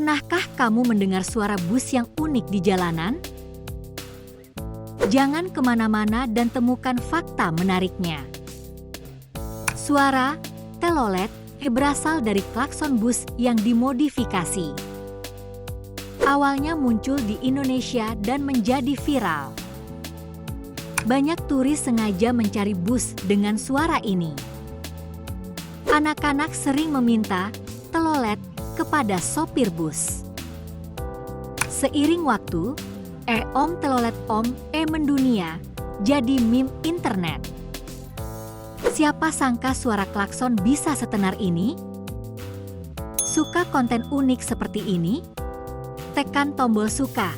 Pernahkah kamu mendengar suara bus yang unik di jalanan? Jangan kemana-mana dan temukan fakta menariknya. Suara telolet berasal dari klakson bus yang dimodifikasi. Awalnya muncul di Indonesia dan menjadi viral. Banyak turis sengaja mencari bus dengan suara ini. Anak-anak sering meminta telolet kepada sopir bus. Seiring waktu, om telolet om mendunia jadi meme internet. Siapa sangka suara klakson bisa setenar ini? Suka konten unik seperti ini? Tekan tombol suka